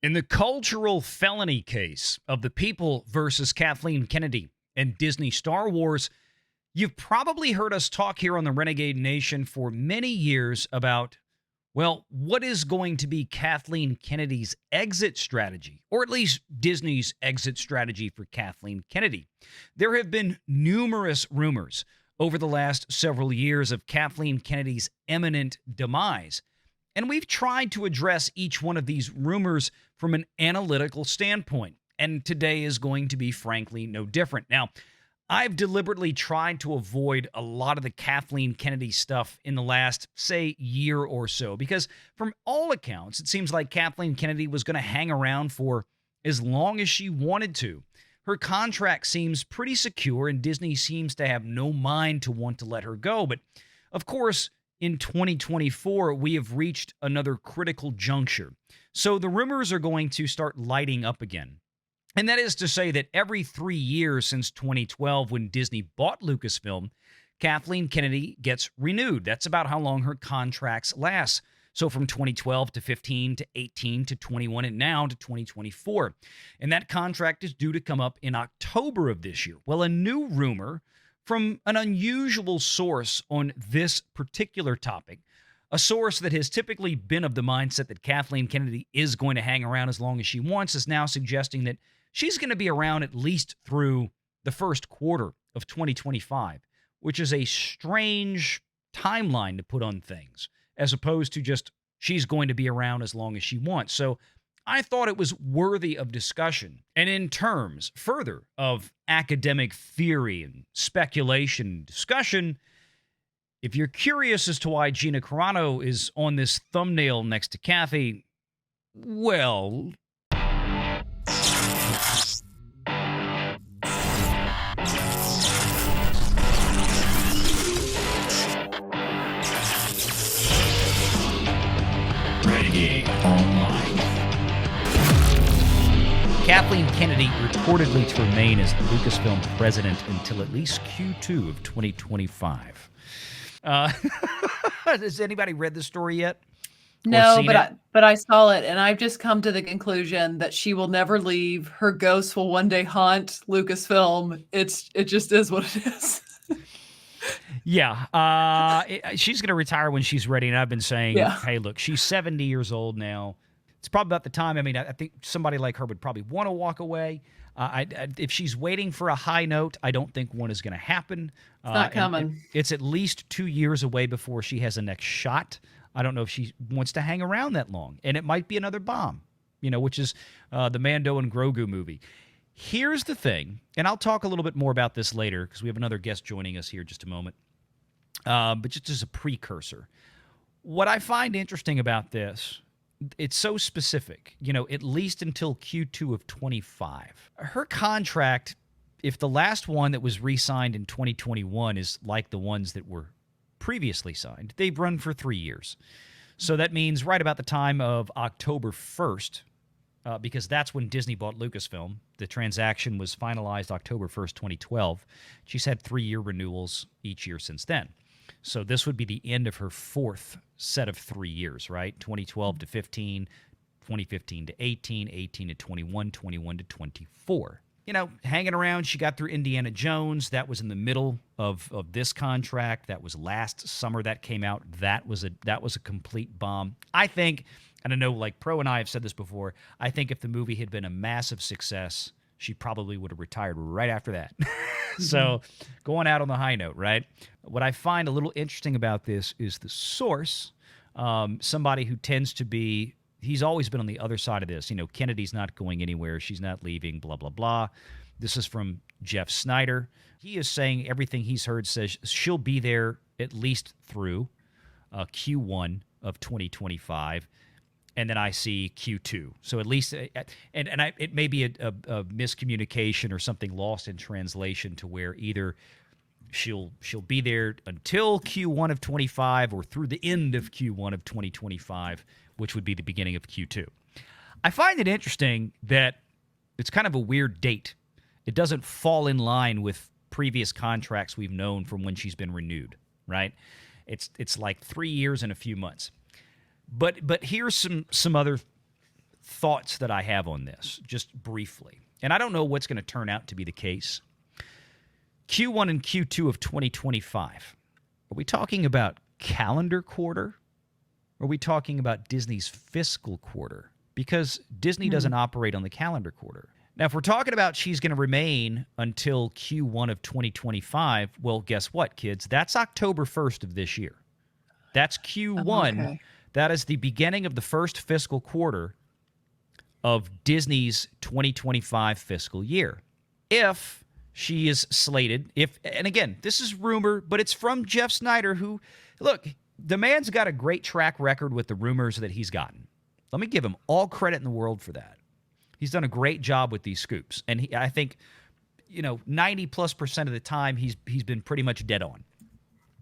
In the cultural felony case of the people versus Kathleen Kennedy and Disney Star Wars, you've probably heard us talk here on the Renegade Nation for many years about, well, what is going to be Kathleen Kennedy's exit strategy, or at least Disney's exit strategy for Kathleen Kennedy. There have been numerous rumors over the last several years of Kathleen Kennedy's imminent demise. And we've tried to address each one of these rumors from an analytical standpoint. And today is going to be, frankly, no different. Now, I've deliberately tried to avoid a lot of the Kathleen Kennedy stuff in the last, say, year or so, because from all accounts, it seems like Kathleen Kennedy was going to hang around for as long as she wanted to. Her contract seems pretty secure, and Disney seems to have no mind to want to let her go. But, of course, in 2024, we have reached another critical juncture. So the rumors are going to start lighting up again. And that is to say that every 3 years since 2012, when Disney bought Lucasfilm, Kathleen Kennedy gets renewed. That's about how long her contracts last. So from 2012 to 15 to 18 to 21 and now to 2024. And that contract is due to come up in October of this year. Well, a new rumor from an unusual source on this particular topic, a source that has typically been of the mindset that Kathleen Kennedy is going to hang around as long as she wants, is now suggesting that she's going to be around at least through the first quarter of 2025, which is a strange timeline to put on things, as opposed to just she's going to be around as long as she wants. So I thought it was worthy of discussion. And in terms further of academic theory and speculation and discussion, if you're curious as to why Gina Carano is on this thumbnail next to Kathy, well, Renegade Online. Kathleen Kennedy reportedly to remain as Lucasfilm president until at least Q2 of 2025. Has anybody read the story yet? No, but I saw it, and I've just come to the conclusion that she will never leave. Her ghost will one day haunt Lucasfilm. It just is what it is. Yeah, she's going to retire when she's ready, and I've been saying, hey, look, she's 70 years old now. It's probably about the time. I mean, I think somebody like her would probably want to walk away. If she's waiting for a high note, I don't think one is going to happen. It's not coming. It's at least 2 years away before she has a next shot. I don't know if she wants to hang around that long. And it might be another bomb, which is the Mando and Grogu movie. Here's the thing, and I'll talk a little bit more about this later because we have another guest joining us here in just a moment. But just as a precursor, what I find interesting about this, it's so specific, at least until Q2 of 25. Her contract, if the last one that was re-signed in 2021 is like the ones that were previously signed, they've run for 3 years. So that means right about the time of October 1st, because that's when Disney bought Lucasfilm. The transaction was finalized October 1st, 2012. She's had 3-year renewals each year since then. So this would be the end of her fourth set of 3 years, right? 2012 to 15, 2015 to 18, 18 to 21, 21 to 24. Hanging around, she got through Indiana Jones. That was in the middle of this contract. That was last summer that came out. That was a complete bomb. I think, and I know like Pro and I have said this before, I think if the movie had been a massive success, she probably would have retired right after that. So going out on the high note, right? What I find a little interesting about this is the source, somebody who tends to be, he's always been on the other side of this. Kennedy's not going anywhere. She's not leaving, blah, blah, blah. This is from Jeff Sneider. He is saying everything he's heard says she'll be there at least through Q1 of 2025. And then I see Q2. So at least, it may be a miscommunication or something lost in translation to where either she'll be there until Q1 of 25 or through the end of Q1 of 2025, which would be the beginning of Q2. I find it interesting that it's kind of a weird date. It doesn't fall in line with previous contracts we've known from when she's been renewed, right? It's like 3 years and a few months. But here's some other thoughts that I have on this, just briefly. And I don't know what's going to turn out to be the case. Q1 and Q2 of 2025. Are we talking about calendar quarter? Or are we talking about Disney's fiscal quarter? Because Disney doesn't operate on the calendar quarter. Now, if we're talking about she's going to remain until Q1 of 2025, well, guess what, kids? That's October 1st of this year. That's Q1. Okay. That is the beginning of the first fiscal quarter of Disney's 2025 fiscal year. If she is slated, and again, this is rumor, but it's from Jeff Sneider, who, look, the man's got a great track record with the rumors that he's gotten. Let me give him all credit in the world for that. He's done a great job with these scoops. And I think, 90+% of the time, he's been pretty much dead on.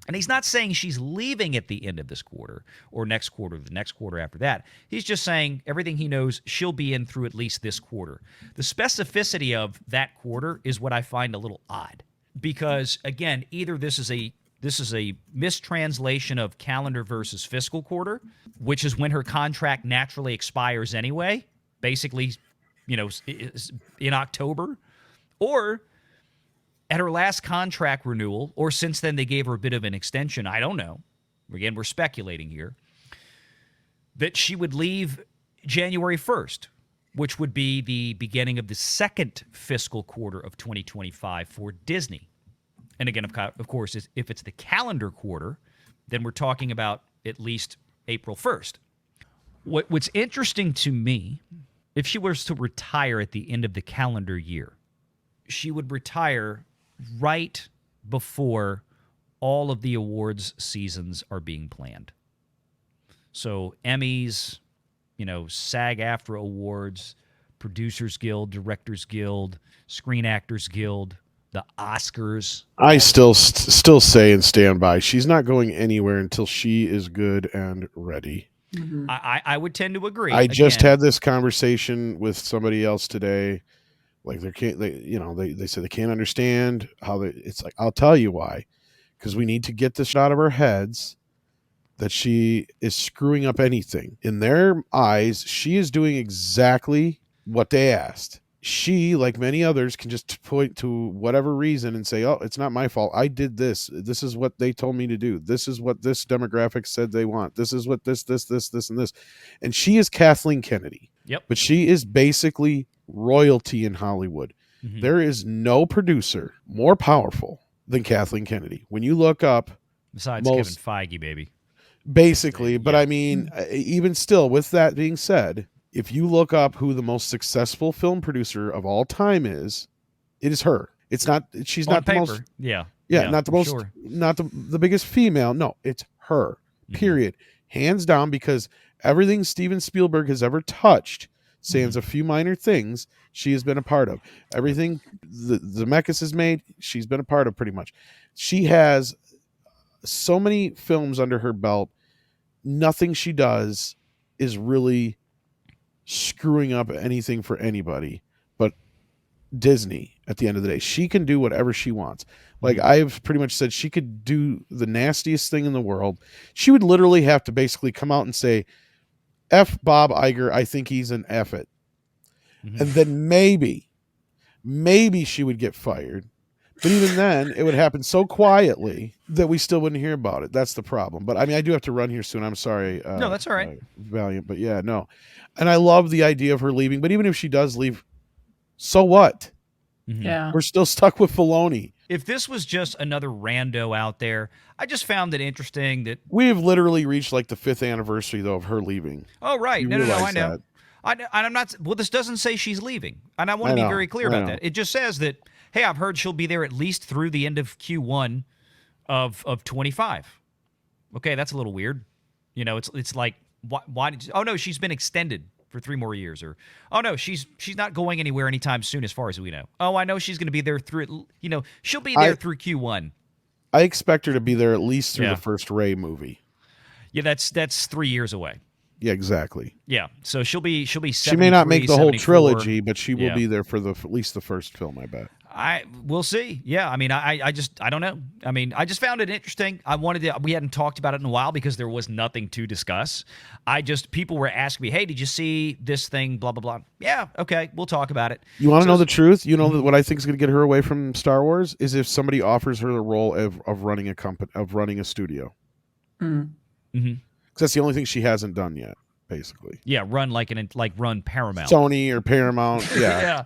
And he's not saying she's leaving at the end of this quarter or next quarter, the next quarter after that. He's just saying everything he knows, she'll be in through at least this quarter. The specificity of that quarter is what I find a little odd. Because, again, either this is a mistranslation of calendar versus fiscal quarter, which is when her contract naturally expires anyway, basically, in October, or at her last contract renewal, or since then they gave her a bit of an extension, I don't know. Again, we're speculating here, that she would leave January 1st, which would be the beginning of the second fiscal quarter of 2025 for Disney. And again, of course, if it's the calendar quarter, then we're talking about at least April 1st. What's interesting to me, if she was to retire at the end of the calendar year, she would retire right before all of the awards seasons are being planned. So Emmys, SAG-AFTRA Awards, Producers Guild, Directors Guild, Screen Actors Guild, the Oscars. I still say and stand by, she's not going anywhere until she is good and ready. Mm-hmm. I would tend to agree. I just had this conversation with somebody else today. Like they say they can't understand how it's like, I'll tell you why. Because we need to get this out of our heads that she is screwing up anything. In their eyes, she is doing exactly what they asked. She, like many others, can just point to whatever reason and say, oh, it's not my fault. I did this. This is what they told me to do. This is what this demographic said they want. This is what this, and this. And she is Kathleen Kennedy. Yep. But she is basically royalty in Hollywood. Mm-hmm. There is no producer more powerful than Kathleen Kennedy. When you look up, besides Kevin Feige, baby. Basically, but I mean, even still, with that being said, if you look up who the most successful film producer of all time is, it is her. It's not. She's on not paper. the most. Yeah, not the most. Sure. Not the biggest female. No, it's her. Period. Hands down, because everything Steven Spielberg has ever touched, sans a few minor things, she has been a part of. Everything the Zemeckis has made, she's been a part of pretty much. She has so many films under her belt. Nothing she does is really screwing up anything for anybody but Disney. At the end of the day, she can do whatever she wants. Like I've pretty much said, she could do the nastiest thing in the world. She would literally have to basically come out and say, F Bob Iger, I think he's an F it. And then maybe she would get fired. But even then, it would happen so quietly that we still wouldn't hear about it. That's the problem. But I mean, I do have to run here soon. I'm sorry. No, that's all right. Valiant. But yeah, no. And I love the idea of her leaving. But even if she does leave, so what? Yeah. We're still stuck with Filoni. If this was just another rando out there, I just found it interesting that we have literally reached like the 5th anniversary, though, of her leaving. Oh, right. You No, I know. that. I'm not. Well, this doesn't say she's leaving, and I want to be very clear about that. It just says that, hey, I've heard she'll be there at least through the end of Q1 of 25. Okay, that's a little weird. It's like why did? Oh no, she's been extended for 3 more years, or oh no, she's not going anywhere anytime soon, as far as we know. Oh, I know she's going to be there through. She'll be there through Q1. I expect her to be there at least through the first Ray movie. Yeah, that's 3 years away. Yeah, exactly. Yeah, so she'll be. She may not make the whole trilogy, but she will be there for at least the first film, I bet. We'll see. Yeah, I mean, I don't know. I mean, I just found it interesting. We hadn't talked about it in a while because there was nothing to discuss. People were asking me, hey, did you see this thing? Blah blah blah. Yeah, okay, we'll talk about it. You want to know the truth? You know what I think is going to get her away from Star Wars is if somebody offers her the role of running a company, of running a studio. Because that's the only thing she hasn't done yet, basically. Yeah, run run Paramount, Sony or Paramount. Yeah, yeah.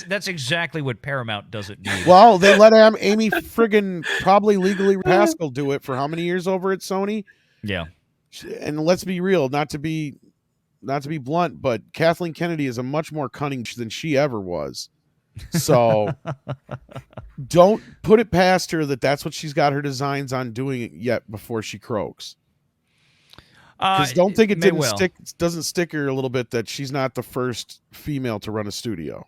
That's exactly what Paramount doesn't need. Well, they let Amy friggin' probably legally Pascal do it for how many years over at Sony? Yeah. And let's be real, not to be blunt, but Kathleen Kennedy is a much more cunning than she ever was. So don't put it past her that's what she's got her designs on doing it yet before she croaks. Because don't think it doesn't stick her a little bit that she's not the first female to run a studio.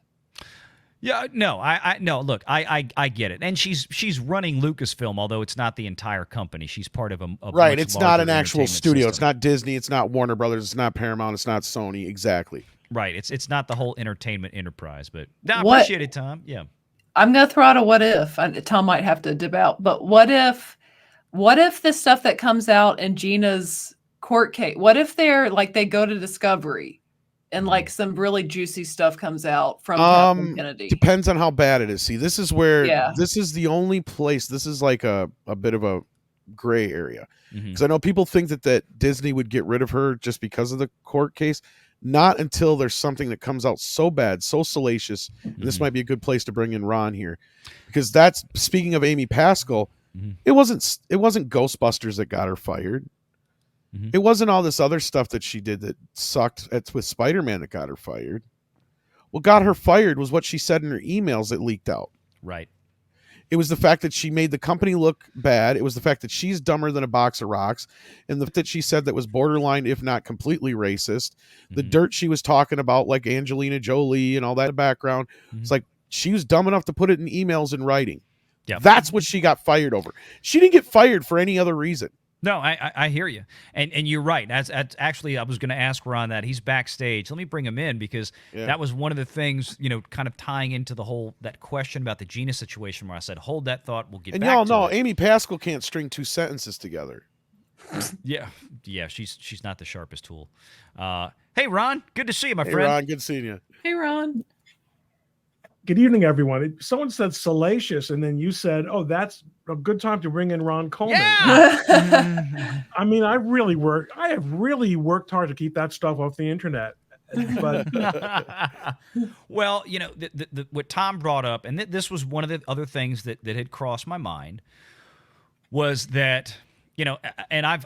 Yeah, no, no. Look, I get it, and she's running Lucasfilm, although it's not the entire company. She's part of a right. Much it's not an actual studio. System. It's not Disney. It's not Warner Brothers. It's not Paramount. It's not Sony. Exactly. Right. It's not the whole entertainment enterprise. But no, I appreciate it, Tom. Yeah. I'm gonna throw out a what if. Tom might have to dip out, but what if the stuff that comes out in Gina's court case? What if they go to Discovery? And like some really juicy stuff comes out from Kathleen Kennedy. Depends on how bad it is. See, this is where this is the only place. This is like a bit of a gray area because I know people think that Disney would get rid of her just because of the court case. Not until there's something that comes out so bad, so salacious. And this might be a good place to bring in Ron here, because that's speaking of Amy Pascal. It wasn't Ghostbusters that got her fired. It wasn't all this other stuff that she did that sucked with Spider-Man that got her fired. What got her fired was what she said in her emails that leaked out. Right. It was the fact that she made the company look bad. It was the fact that she's dumber than a box of rocks. And the fact that she said that was borderline, if not completely racist. The dirt she was talking about, like Angelina Jolie and all that in the background. It's like she was dumb enough to put it in emails in writing. Yeah. That's what she got fired over. She didn't get fired for any other reason. No, I hear you, and you're right. That's actually, I was going to ask Ron that. He's backstage. Let me bring him in because that was one of the things, kind of tying into the whole that question about the Gina situation where I said, hold that thought, we'll get back to it. And y'all know Amy Pascal can't string two sentences together. Yeah, she's not the sharpest tool. Hey, Ron, good to see you, my friend. Hey, Ron, good seeing you. Hey, Ron. Good evening, everyone. Someone said salacious, and then you said, "Oh, that's a good time to bring in Ron Coleman." Yeah. I mean, I have really worked hard to keep that stuff off the internet. But well, what Tom brought up, and this was one of the other things that had crossed my mind, was that and I've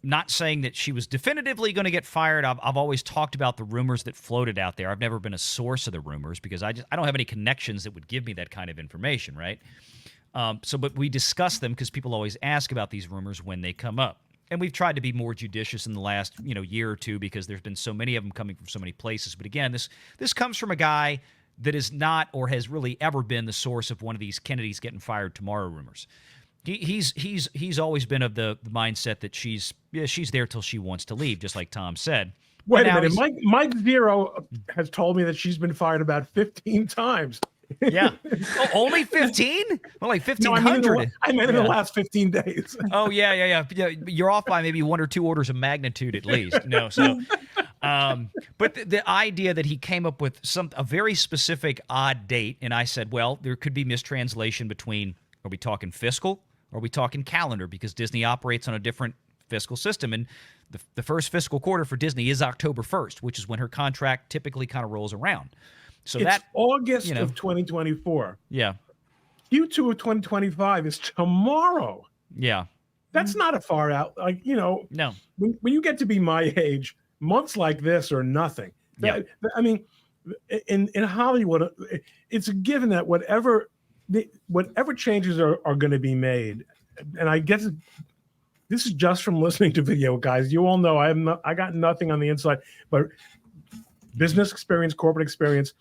not saying that she was definitively going to get fired. I've always talked about the rumors that floated out there. I've never been a source of the rumors because I don't have any connections that would give me that kind of information, right? But we discuss them because people always ask about these rumors when they come up. And we've tried to be more judicious in the last year or two because there's been so many of them coming from so many places. But again, this comes from a guy that is not or has really ever been the source of one of these Kennedy's getting fired tomorrow rumors. He's always been of the mindset that she's there till she wants to leave, just like Tom said. Wait a minute, Mike Zero has told me that she's been fired about 15 times. Yeah, only 15? Well, like 1,500. No, I meant in the last 15 days. Oh yeah. You're off by maybe one or two orders of magnitude at least. No, so. But the idea that he came up with a very specific odd date, and I said, well, there could be mistranslation between. Are we talking fiscal? Or are we talking calendar? Because Disney operates on a different fiscal system. And the first fiscal quarter for Disney is October 1st, which is when her contract typically kind of rolls around. So it's August of 2024. Yeah. Q2 of 2025 is tomorrow. Yeah. That's not a far out. No. When you get to be my age, months like this are nothing. Yeah. I mean, in Hollywood, it's a given that whatever changes are going to be made, and I guess this is just from listening to video, guys. You all know I got nothing on the inside, but business experience, corporate experience,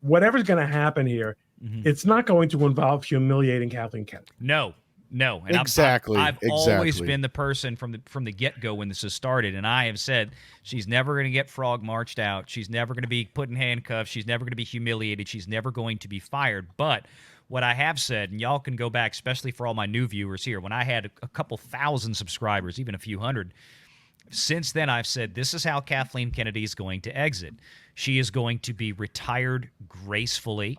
whatever's going to happen here, it's not going to involve humiliating Kathleen Kennedy. No, No, and Exactly. I've always Exactly. been the person from the get-go when this has started, and I have said she's never going to get frog marched out. She's never going to be put in handcuffs. She's never going to be humiliated. She's never going to be fired. But what I have said, and y'all can go back, especially for all my new viewers here, when I had a couple thousand subscribers, even a few hundred, since then I've said this is how Kathleen Kennedy is going to exit. She is going to be retired gracefully,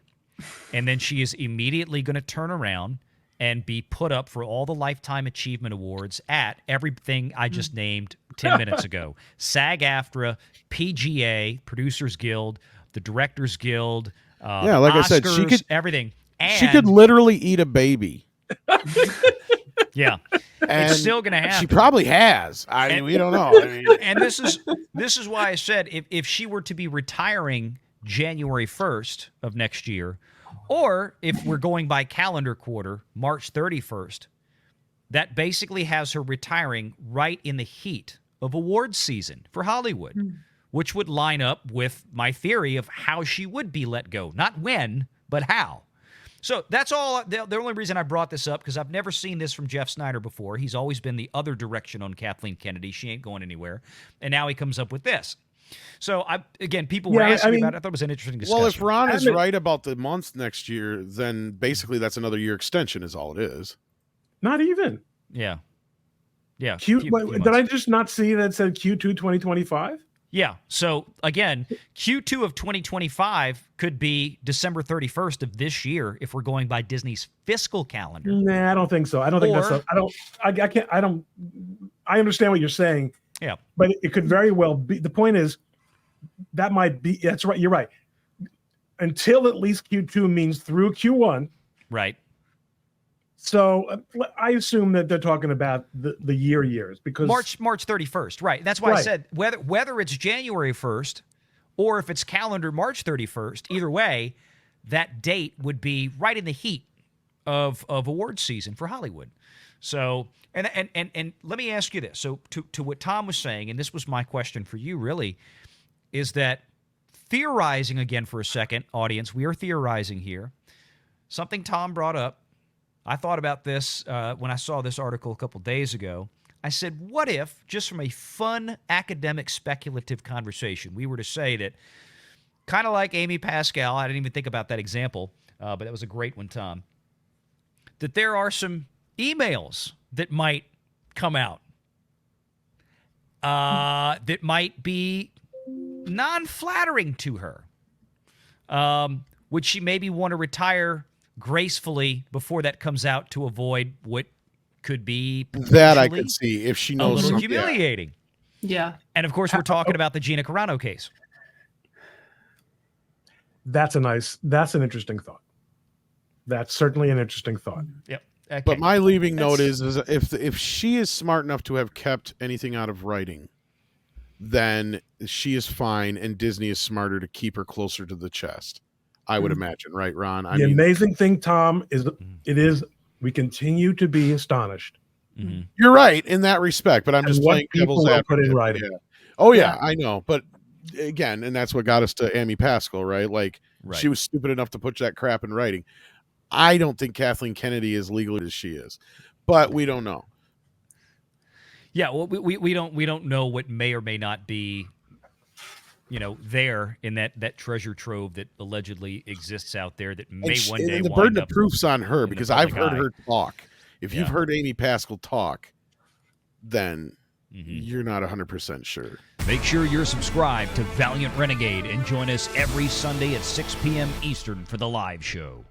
and then she is immediately going to turn around and be put up for all the Lifetime Achievement Awards at everything I just named 10 minutes ago. SAG-AFTRA, PGA, Producers Guild, the Directors Guild, Yeah, like Oscars, I said, she could everything. And, she could literally eat a baby. yeah, And it's still going to happen. she probably has. I mean, we don't know. I mean, And this is why I said if she were to be retiring January 1st of next year, or if we're going by calendar quarter, March 31st, that basically has her retiring right in the heat of awards season for Hollywood, which would line up with my theory of how she would be let go. Not when, but how. So that's all. The only reason I brought this up, because I've never seen this from Jeff Sneider before. He's always been the other direction on Kathleen Kennedy. She ain't going anywhere. And now he comes up with this. So, people were asking me about it. I thought it was an interesting discussion. well, if Ron is right about the months next year, then basically that's another year extension is all it is. Not even. Yeah. Yeah. Did I just not see that said Q2 2025? Yeah. So, again, Q2 of 2025 could be December 31st of this year if we're going by Disney's fiscal calendar. Nah, I don't think so. I don't think that's. I understand what you're saying. Yeah. But it could very well be. The point is, that might be. That's right. You're right. Until at least Q2 means through Q1. Right. So I assume that they're talking about the years because March 31st. Right. That's why I said whether it's January 1st or if it's calendar March 31st, either way, that date would be right in the heat of awards season for Hollywood. So, and let me ask you this. So to what Tom was saying, and this was my question for you really, is that theorizing again for a second, audience, we are theorizing here. Something Tom brought up. I thought about this when I saw this article a couple days ago. I said, what if, just from a fun academic speculative conversation, we were to say that, kind of like Amy Pascal, I didn't even think about that example, but that was a great one, Tom, that there are some emails that might come out that might be non-flattering to her. Would she maybe want to retire gracefully before that comes out to avoid what could be That I could see if she a knows little something. humiliating? Yeah. And of course, we're talking about the Gina Carano case. that's an interesting thought. That's certainly an interesting thought. Yep. Okay. But my leaving note is if she is smart enough to have kept anything out of writing, then she is fine, and Disney is smarter to keep her closer to the chest. I would imagine, right, Ron? The amazing thing, Tom, is we continue to be astonished. Mm-hmm. You're right in that respect, but I'm just playing devil's advocate. Put in writing. Yeah. Oh yeah, I know, but again, and that's what got us to Amy Pascal, right? Like she was stupid enough to put that crap in writing. I don't think Kathleen Kennedy is legal as she is, but we don't know. Yeah, well, we don't know what may or may not be, there in that treasure trove that allegedly exists out there that may one day. And the burden of proof's on her because I've heard her talk. If you've heard Amy Pascal talk, then you're not 100% sure. Make sure you're subscribed to Valiant Renegade and join us every Sunday at 6 p.m. Eastern for the live show.